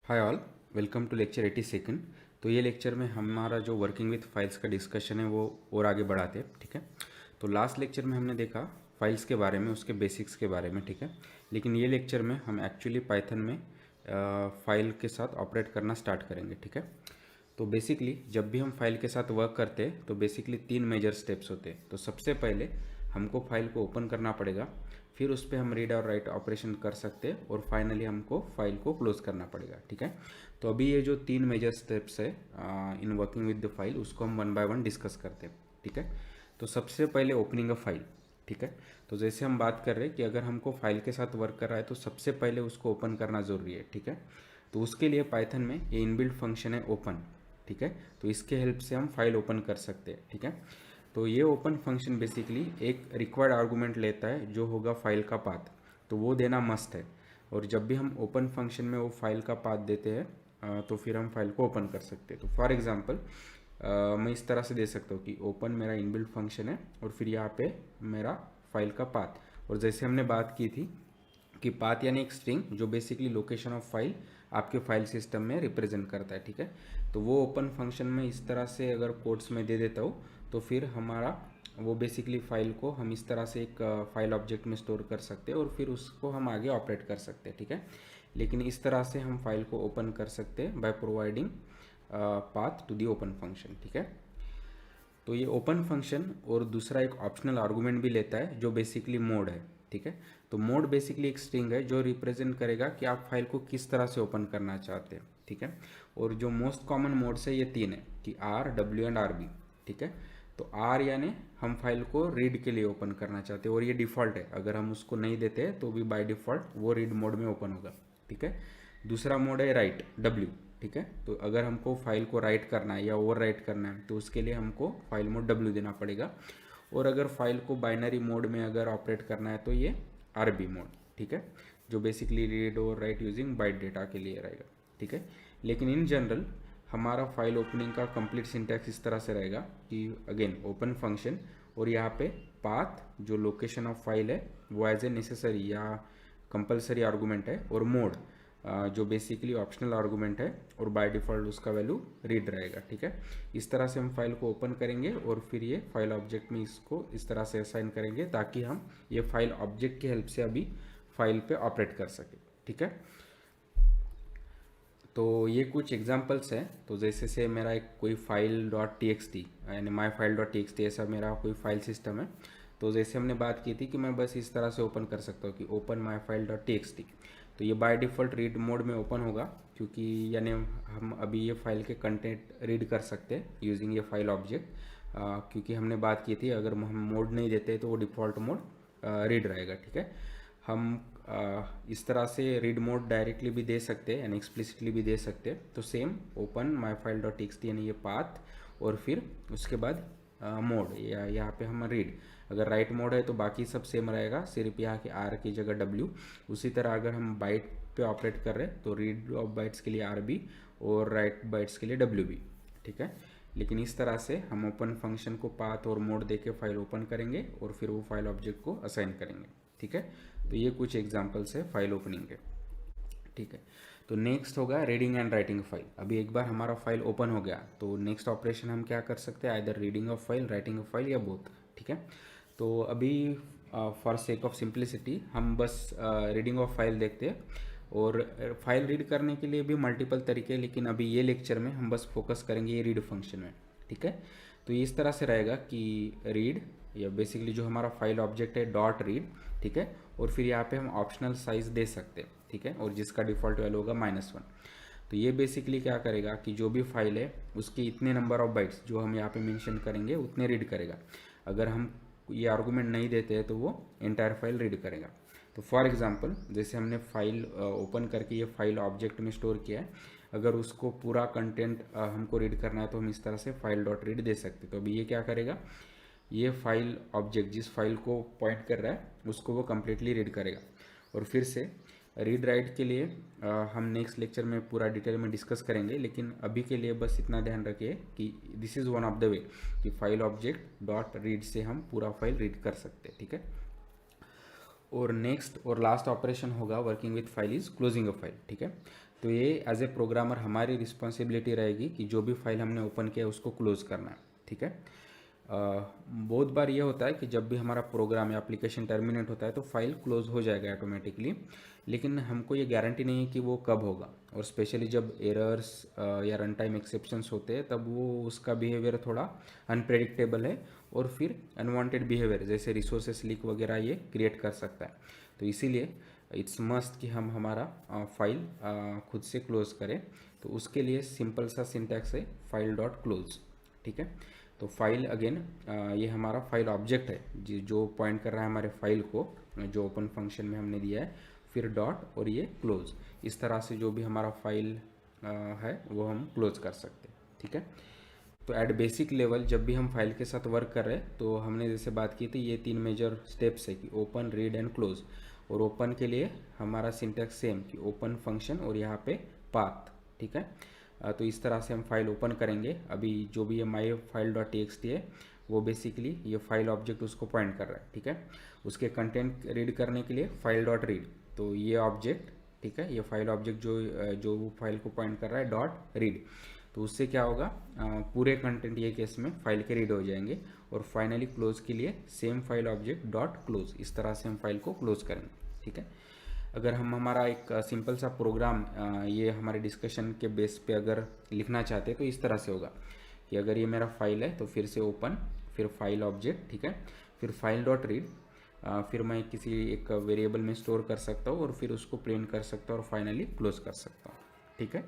Hi all, welcome to lecture 82। तो ये lecture में हमारा जो वर्किंग विथ फाइल्स का डिस्कशन है वो और आगे बढ़ाते हैं। ठीक है, तो लास्ट लेक्चर में हमने देखा फाइल्स के बारे में, उसके बेसिक्स के बारे में। ठीक है, लेकिन ये लेक्चर में हम एक्चुअली पाइथन में फाइल के साथ ऑपरेट करना स्टार्ट करेंगे। ठीक है, तो बेसिकली जब भी हम फाइल के साथ वर्क करते हैं तो बेसिकली 3 मेजर स्टेप्स होते हैं। तो सबसे पहले हमको फाइल को ओपन करना पड़ेगा, फिर उस पर हम रीड और राइट ऑपरेशन कर सकते हैं, और फाइनली हमको फाइल को क्लोज करना पड़ेगा। ठीक है, तो अभी ये जो 3 मेजर स्टेप्स है in working with the file, उसको हम वन बाय वन डिस्कस करते हैं। ठीक है, तो सबसे पहले ओपनिंग अ फाइल। ठीक है, तो जैसे हम बात कर रहे हैं कि अगर हमको फाइल के साथ वर्क कर रहा है तो सबसे पहले उसको ओपन करना ज़रूरी है। ठीक है, तो उसके लिए पाइथन में ये इनबिल्ट फंक्शन है ओपन। ठीक है, तो इसके हेल्प से हम फाइल ओपन कर सकते हैं। ठीक है, तो ये ओपन फंक्शन बेसिकली एक रिक्वायर्ड आर्गूमेंट लेता है जो होगा फाइल का पाथ, तो वो देना मस्ट है। और जब भी हम ओपन फंक्शन में वो फाइल का पाथ देते हैं तो फिर हम फाइल को ओपन कर सकते हैं। तो फॉर एग्जांपल मैं इस तरह से दे सकता हूँ कि ओपन मेरा इनबिल्ट फंक्शन है और फिर यहाँ पे मेरा फाइल का पाथ। और जैसे हमने बात की थी कि पाथ यानी एक स्ट्रिंग जो बेसिकली लोकेशन ऑफ फाइल आपके फाइल सिस्टम में रिप्रेजेंट करता है। ठीक है, तो वो ओपन फंक्शन में इस तरह से अगर कोट्स में दे देता हूँ तो फिर हमारा वो बेसिकली फाइल को हम इस तरह से एक फाइल ऑब्जेक्ट में स्टोर कर सकते हैं और फिर उसको हम आगे ऑपरेट कर सकते हैं। ठीक है, लेकिन इस तरह से हम फाइल को ओपन कर सकते हैं by providing path to the open function. ठीक है, तो ये ओपन फंक्शन और दूसरा एक ऑप्शनल आर्गूमेंट भी लेता है जो बेसिकली मोड है। ठीक है, तो मोड बेसिकली एक स्ट्रिंग है जो रिप्रेजेंट करेगा कि आप फाइल को किस तरह से ओपन करना चाहते हैं। ठीक है, और जो मोस्ट कॉमन मोड्स है ये 3 है कि R, W and R B. ठीक है, तो आर यानी हम फाइल को रीड के लिए ओपन करना चाहते हैं और ये डिफ़ॉल्ट है, अगर हम उसको नहीं देते हैं तो भी बाय डिफ़ॉल्ट वो रीड मोड में ओपन होगा। ठीक है, दूसरा मोड है राइट, डब्ल्यू। ठीक है, तो अगर हमको फाइल को राइट करना है या ओवर राइट करना है तो उसके लिए हमको फाइल मोड डब्ल्यू देना पड़ेगा। और अगर फाइल को बाइनरी मोड में अगर ऑपरेट करना है तो ये आर बी मोड। ठीक है, जो बेसिकली रीड और राइट यूजिंग बाइट डेटा के लिए रहेगा। ठीक है, लेकिन इन जनरल हमारा फाइल ओपनिंग का कंप्लीट सिंटैक्स इस तरह से रहेगा कि अगेन ओपन फंक्शन और यहाँ पे पाथ जो लोकेशन ऑफ फाइल है वो एज ए नेसेसरी या कंपलसरी आर्गूमेंट है, और मोड जो बेसिकली ऑप्शनल आर्गूमेंट है और बाय डिफ़ॉल्ट उसका वैल्यू रीड रहेगा। ठीक है, इस तरह से हम फाइल को ओपन करेंगे और फिर ये फाइल ऑब्जेक्ट में इसको इस तरह से असाइन करेंगे ताकि हम ये फाइल ऑब्जेक्ट की हेल्प से अभी फाइल पे ऑपरेट कर सकें। ठीक है, तो ये कुछ एग्जांपल्स हैं। तो जैसे से मेरा एक कोई file dot T X T यानी my file dot T X T ऐसा मेरा कोई फाइल सिस्टम है। तो जैसे हमने बात की थी कि मैं बस इस तरह से ओपन कर सकता हूँ कि open my file dot T X T, तो ये बाय डिफ़ॉल्ट रीड मोड में ओपन होगा क्योंकि यानी हम अभी ये फाइल के कंटेंट रीड कर सकते हैं यूजिंग ये फाइल ऑब्जेक्ट, क्योंकि हमने बात की थी अगर हम मोड नहीं देते तो वो डिफ़ॉल्ट मोड रीड रहेगा। ठीक है, हम इस तरह से रीड मोड डायरेक्टली भी दे सकते हैं यानी एक्सप्लिसिटली भी दे सकते हैं। तो same open my file dot T यानी ये पाथ और फिर उसके बाद मोड या यहाँ पे हम रीड। अगर राइट मोड है तो बाकी सब सेम रहेगा, सिर्फ यहाँ के आर की जगह डब्ल्यू। उसी तरह अगर हम बाइट पे ऑपरेट कर रहे हैं तो रीड ऑफ बाइट्स के लिए आर बी और राइट बाइट्स के लिए डब्ल्यू बी। ठीक है, लेकिन इस तरह से हम ओपन फंक्शन को पाथ और मोड देके फाइल ओपन करेंगे और फिर वो फाइल ऑब्जेक्ट को असाइन करेंगे। ठीक है, तो ये कुछ एग्जांपल्स है फाइल ओपनिंग के। ठीक है, तो नेक्स्ट होगा रीडिंग एंड राइटिंग फाइल। अभी एक बार हमारा फाइल ओपन हो गया तो नेक्स्ट ऑपरेशन हम क्या कर सकते हैं, either reading of file, writing of file या बोथ। ठीक है, तो अभी फॉर सेक ऑफ सिंप्लिसिटी हम बस रीडिंग ऑफ फाइल देखते हैं। और फाइल रीड करने के लिए भी मल्टीपल तरीके हैं, लेकिन अभी ये लेक्चर में हम बस फोकस करेंगे ये रीड फंक्शन में। ठीक है, तो ये इस तरह से रहेगा कि रीड या बेसिकली जो हमारा फाइल ऑब्जेक्ट है डॉट रीड। ठीक है, और फिर यहाँ पे हम ऑप्शनल साइज दे सकते हैं। ठीक है, और जिसका डिफ़ॉल्ट वैल्यू होगा -1। तो ये बेसिकली क्या करेगा कि जो भी फाइल है उसके इतने नंबर ऑफ बाइट्स जो हम यहाँ पे मेंशन करेंगे उतने रीड करेगा। अगर हम ये आर्गूमेंट नहीं देते हैं तो वो एंटायर फाइल रीड करेगा। तो फॉर एग्जांपल जैसे हमने फाइल ओपन करके ये फाइल ऑब्जेक्ट में स्टोर किया है, अगर उसको पूरा कंटेंट हमको रीड करना है तो हम इस तरह से फाइल डॉट रीड दे सकते हैं। तो अभी ये क्या करेगा, ये फाइल ऑब्जेक्ट जिस फाइल को पॉइंट कर रहा है उसको वो कम्प्लीटली रीड करेगा। और फिर से रीड राइट के लिए हम नेक्स्ट लेक्चर में पूरा डिटेल में डिस्कस करेंगे, लेकिन अभी के लिए बस इतना ध्यान रखिए कि this is one of the way कि फाइल ऑब्जेक्ट डॉट रीड से हम पूरा फाइल रीड कर सकते हैं। ठीक है, और नेक्स्ट और लास्ट ऑपरेशन होगा working with file is closing a file. ठीक है, तो ये एज ए प्रोग्रामर हमारी रिस्पॉन्सिबिलिटी रहेगी कि जो भी फाइल हमने ओपन किया उसको क्लोज करना है, ठीक है। बहुत बार ये होता है कि जब भी हमारा प्रोग्राम या एप्लीकेशन टर्मिनेट होता है तो फाइल क्लोज हो जाएगा ऑटोमेटिकली, लेकिन हमको ये गारंटी नहीं है कि वो कब होगा। और स्पेशली जब एरर्स या रन टाइम एक्सेप्शंस होते हैं तब वो उसका बिहेवियर थोड़ा अनप्रेडिक्टेबल है और फिर अनवांटेड बिहेवियर जैसे रिसोर्सेस लीक वगैरह ये क्रिएट कर सकता है। तो इसीलिए इट्स मस्ट कि हम हमारा फाइल खुद से क्लोज करें। तो उसके लिए सिंपल सा सिंटैक्स है फाइल डॉट क्लोज, ठीक है। तो फाइल अगेन ये हमारा फाइल ऑब्जेक्ट है जो पॉइंट कर रहा है हमारे फाइल को जो ओपन फंक्शन में हमने दिया है, फिर डॉट और ये क्लोज। इस तरह से जो भी हमारा फाइल है वो हम क्लोज कर सकते हैं, ठीक है। तो एट बेसिक लेवल जब भी हम फाइल के साथ वर्क कर रहे हैं तो हमने जैसे बात की थी ये 3 मेजर स्टेप्स है कि ओपन, रीड एंड क्लोज। और ओपन के लिए हमारा सिंटैक्स सेम कि ओपन फंक्शन और यहाँ पे पाथ, ठीक है। तो इस तरह से हम फाइल ओपन करेंगे। अभी जो भी ये माई फाइल डॉट टी है वो बेसिकली ये फाइल ऑब्जेक्ट उसको पॉइंट कर रहा है, ठीक है। उसके कंटेंट रीड करने के लिए फाइल डॉट रीड, तो ये ऑब्जेक्ट, ठीक है, ये फाइल ऑब्जेक्ट जो फाइल को पॉइंट कर रहा है डॉट रीड, तो उससे क्या होगा पूरे कंटेंट ये केस में फाइल के रीड हो जाएंगे। और फाइनली क्लोज के लिए same file object dot close, इस तरह से हम फाइल को क्लोज करेंगे, ठीक है। अगर हम हमारा एक सिंपल सा प्रोग्राम ये हमारे डिस्कशन के बेस पे अगर लिखना चाहते हैं तो इस तरह से होगा कि अगर ये मेरा फाइल है तो फिर से ओपन, फिर फाइल ऑब्जेक्ट, ठीक है, फिर फाइल डॉट रीड, फिर मैं किसी एक वेरिएबल में स्टोर कर सकता हूँ और फिर उसको प्रिंट कर सकता हूँ और फाइनली क्लोज कर सकता हूँ, ठीक है।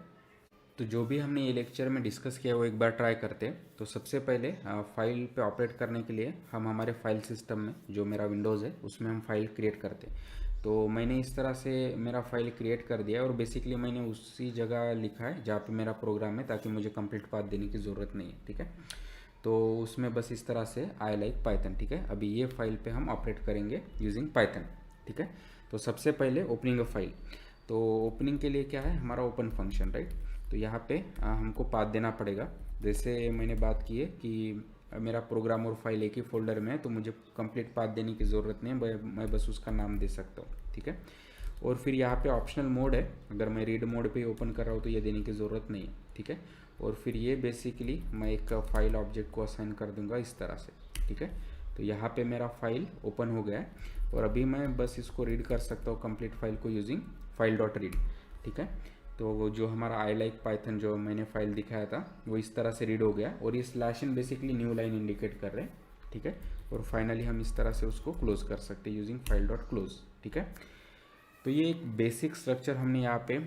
तो जो भी हमने ये लेक्चर में डिस्कस किया वो एक बार ट्राई करते हैं। तो सबसे पहले फाइल पे ऑपरेट करने के लिए हम हमारे फाइल सिस्टम में जो मेरा विंडोज़ है उसमें हम फाइल क्रिएट करते हैं। तो मैंने इस तरह से मेरा फाइल क्रिएट कर दिया और बेसिकली मैंने उसी जगह लिखा है जहाँ पे मेरा प्रोग्राम है ताकि मुझे कंप्लीट पाथ देने की ज़रूरत नहीं है, ठीक है। तो उसमें बस इस तरह से आई लाइक पाइथन, ठीक है। अभी ये फाइल पे हम ऑपरेट करेंगे यूजिंग पाइथन, ठीक है। तो सबसे पहले ओपनिंग अ फाइल, तो ओपनिंग के लिए क्या है हमारा ओपन फंक्शन, राइट। तो यहाँ पे हमको पाथ देना पड़ेगा। जैसे मैंने बात की है कि मेरा प्रोग्राम और फाइल एक ही फोल्डर में है तो मुझे कंप्लीट पाथ देने की ज़रूरत नहीं है, मैं बस उसका नाम दे सकता हूँ, ठीक है। और फिर यहाँ पे ऑप्शनल मोड है, अगर मैं रीड मोड पे ओपन कर रहा हूँ तो ये देने की ज़रूरत नहीं है, ठीक है। और फिर ये बेसिकली मैं एक फाइल ऑब्जेक्ट को असाइन कर दूंगा इस तरह से, ठीक है। तो यहाँ पे मेरा फाइल ओपन हो गया है और अभी मैं बस इसको रीड कर सकता हूँ कंप्लीट फाइल को यूजिंग फाइल डॉट रीड, ठीक है। तो वो जो हमारा आई लाइक पाइथन जो मैंने फाइल दिखाया था वो इस तरह से रीड हो गया और ये slash in basically new line indicate कर रहे हैं, ठीक है। और फाइनली हम इस तरह से उसको क्लोज कर सकते हैं यूजिंग फाइल डॉट क्लोज, ठीक है। तो ये एक बेसिक स्ट्रक्चर हमने यहाँ पे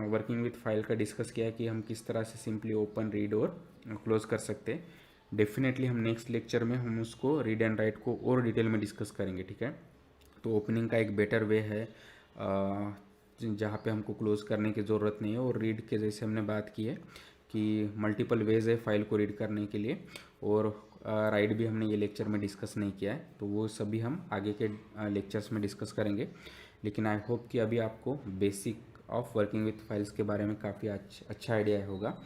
वर्किंग विथ फाइल का डिस्कस किया कि हम किस तरह से सिंपली ओपन, रीड और क्लोज कर सकते हैं। डेफिनेटली हम नेक्स्ट लेक्चर में हम उसको रीड एंड राइट को और डिटेल में डिस्कस करेंगे, ठीक है। तो ओपनिंग का एक बेटर वे है जहाँ पे हमको क्लोज करने की ज़रूरत नहीं है। और रीड के जैसे हमने बात की है कि मल्टीपल वेज है फाइल को रीड करने के लिए, और राइट भी हमने ये लेक्चर में डिस्कस नहीं किया है, तो वो सभी हम आगे के लेक्चर्स में डिस्कस करेंगे। लेकिन आई होप कि अभी आपको basic of working with files के बारे में काफ़ी अच्छा आइडिया होगा।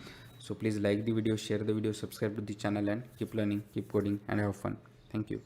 So please like the video, share the video, subscribe to the channel and keep learning, keep coding and have fun. Thank you.